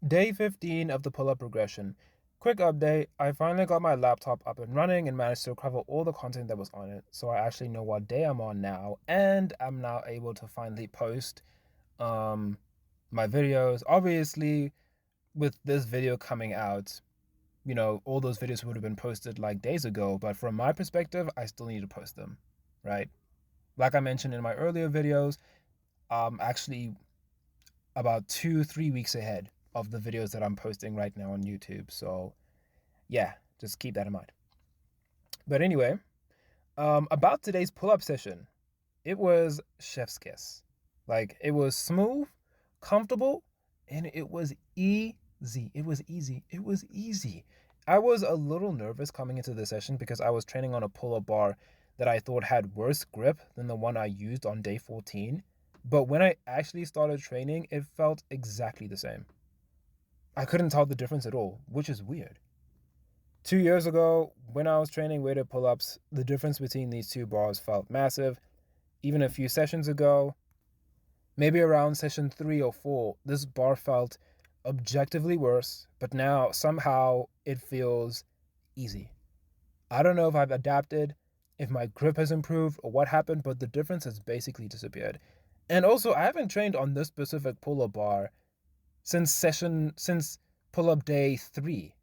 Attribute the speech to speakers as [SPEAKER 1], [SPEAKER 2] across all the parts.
[SPEAKER 1] Day 15 of the pull-up progression. Quick update, I finally got my laptop up and running and managed to cover all the content that was on it. So I actually know what day I'm on now, and I'm now able to finally post um my videos. Obviously, with this video coming out, all those videos would have been posted like days ago, but from my perspective, I still need to post them, right? Like I mentioned in my earlier videos, actually about 2, 3 weeks ahead of the videos that I'm posting right now on YouTube. So yeah, just keep that in mind. But anyway, about today's pull-up session, it was chef's kiss. Like it was smooth, comfortable, and it was easy. It was easy. It was easy. I was a little nervous coming into the session because I was training on a pull-up bar that I thought had worse grip than the one I used on day 14. But when I actually started training, it felt exactly the same. I couldn't tell the difference at all, which is weird. 2 years ago, when I was training weighted pull ups, the difference between these two bars felt massive. Even a few sessions ago, maybe around session 3 or 4, this bar felt objectively worse, but now somehow it feels easy. I don't know if I've adapted, if my grip has improved, or what happened, but the difference has basically disappeared. And also, I haven't trained on this specific pull up bar since pull up day 3.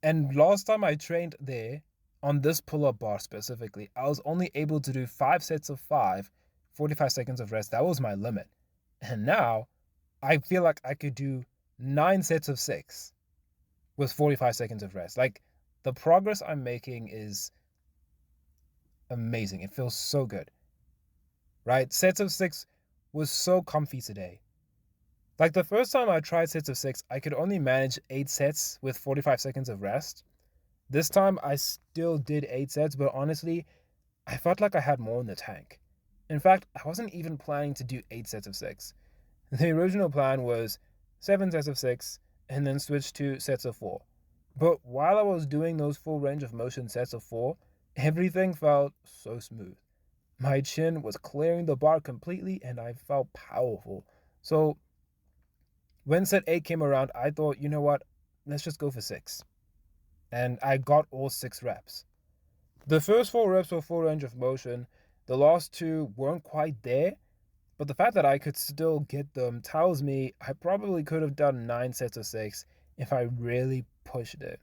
[SPEAKER 1] And last time I trained there on this pull up bar specifically, I was only able to do 5 sets of 5, 45 seconds of rest. That was my limit. And now I feel like I could do 9 sets of 6 with 45 seconds of rest. Like the progress I'm making is amazing. It feels so good, right? Sets of 6 was so comfy today. Like the first time I tried sets of 6, I could only manage 8 sets with 45 seconds of rest. This time I still did 8 sets, but honestly, I felt like I had more in the tank. In fact, I wasn't even planning to do 8 sets of 6. The original plan was 7 sets of 6 and then switch to sets of 4. But while I was doing those full range of motion sets of 4, everything felt so smooth. My chin was clearing the bar completely and I felt powerful. So when set 8 came around, I thought, you know what, let's just go for 6. And I got all 6 reps. The first 4 reps were full range of motion. The last 2 weren't quite there, but the fact that I could still get them tells me I probably could have done 9 sets of 6 if I really pushed it.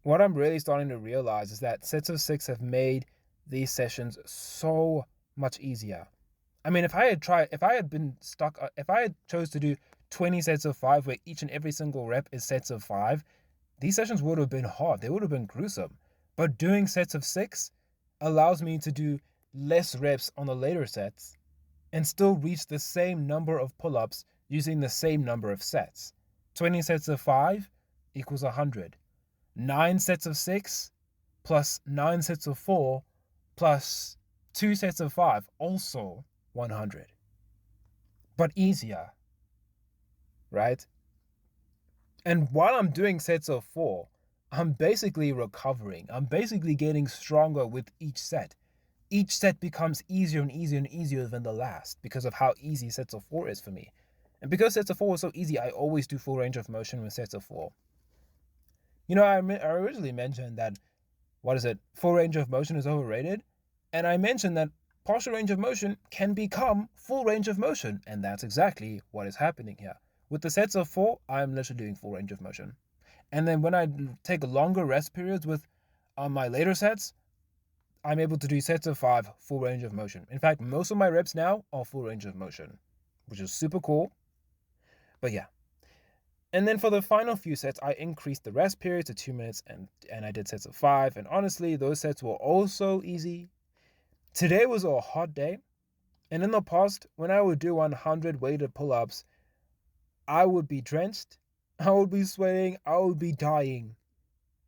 [SPEAKER 1] What I'm really starting to realize is that sets of 6 have made these sessions so much easier. I mean, if I had been stuck, if I had chose to do 20 sets of 5 where each and every single rep is sets of 5, these sessions would have been hard. They would have been gruesome. But doing sets of 6 allows me to do less reps on the later sets and still reach the same number of pull ups using the same number of sets. 20 sets of 5 equals 100. 9 sets of 6 plus 9 sets of 4 plus 2 sets of 5, also 100. But easier, right? And while I'm doing sets of 4, I'm basically recovering. I'm basically getting stronger with each set. Each set becomes easier and easier and easier than the last because of how easy sets of 4 is for me. And because sets of 4 is so easy, I always do full range of motion with sets of 4. I originally mentioned that, full range of motion is overrated. And I mentioned that partial range of motion can become full range of motion. And that's exactly what is happening here. With the sets of 4, I'm literally doing full range of motion. And then when I take longer rest periods with my later sets, I'm able to do sets of 5 full range of motion. In fact, most of my reps now are full range of motion, which is super cool. But yeah. And then for the final few sets, I increased the rest period to 2 minutes and I did sets of 5. And honestly, those sets were also easy. Today was a hot day. And in the past, when I would do 100 weighted pull ups, I would be drenched, I would be sweating, I would be dying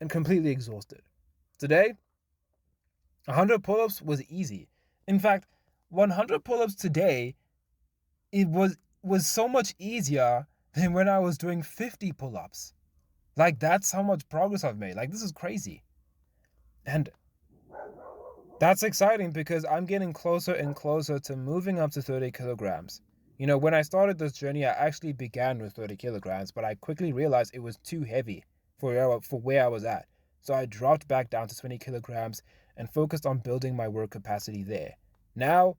[SPEAKER 1] and completely exhausted. Today, 100 pull ups was easy. In fact, 100 pull ups today, it was so much easier than when I was doing 50 pull ups. Like, that's how much progress I've made. Like, this is crazy. And that's exciting because I'm getting closer and closer to moving up to 30 kilograms. You know, when I started this journey, I actually began with 30 kilograms, but I quickly realized it was too heavy for where I was at. So I dropped back down to 20 kilograms and focused on building my work capacity there. Now,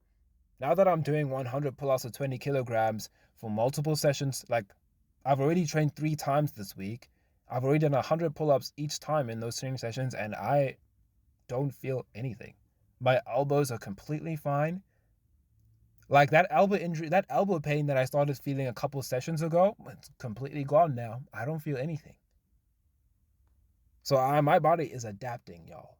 [SPEAKER 1] now that I'm doing 100 pull-ups of 20 kilograms for multiple sessions, like I've already trained 3 times this week. I've already done 100 pull-ups each time in those training sessions, and I don't feel anything. My elbows are completely fine. Like that elbow injury, that elbow pain that I started feeling a couple sessions ago, it's completely gone now. I don't feel anything. So my body is adapting, y'all.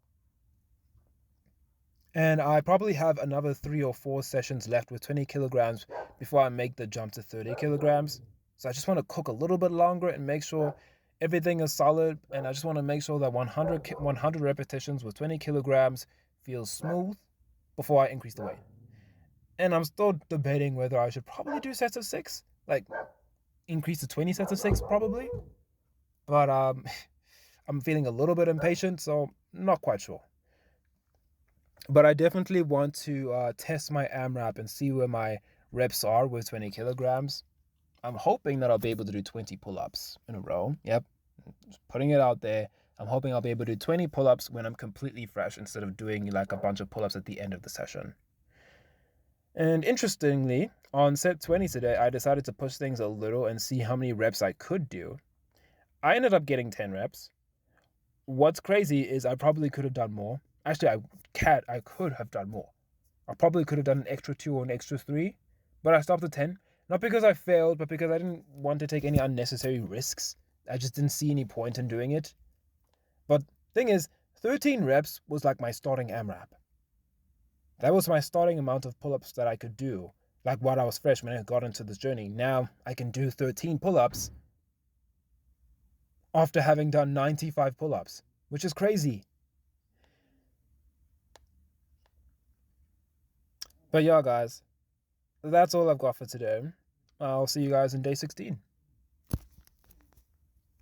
[SPEAKER 1] And I probably have another 3 or 4 sessions left with 20 kilograms before I make the jump to 30 kilograms. So I just want to cook a little bit longer and make sure everything is solid. And I just want to make sure that 100 repetitions with 20 kilograms feels smooth before I increase the weight. And I'm still debating whether I should probably do sets of 6, like increase to 20 sets of 6 probably. But I'm feeling a little bit impatient, so not quite sure. But I definitely want to test my AMRAP and see where my reps are with 20 kilograms. I'm hoping that I'll be able to do 20 pull-ups in a row. Yep, just putting it out there. I'm hoping I'll be able to do 20 pull-ups when I'm completely fresh instead of doing like a bunch of pull-ups at the end of the session. And interestingly, on set 20 today, I decided to push things a little and see how many reps I could do. I ended up getting 10 reps. What's crazy is I probably could have done more. Actually, I could have done more. I probably could have done an extra 2 or an extra 3, but I stopped at 10. Not because I failed, but because I didn't want to take any unnecessary risks. I just didn't see any point in doing it. But thing is, 13 reps was like my starting AMRAP. That was my starting amount of pull-ups that I could do, like while I was fresh when I got into this journey. Now I can do 13 pull-ups after having done 95 pull-ups, which is crazy. But yeah, guys, that's all I've got for today. I'll see you guys in day 16.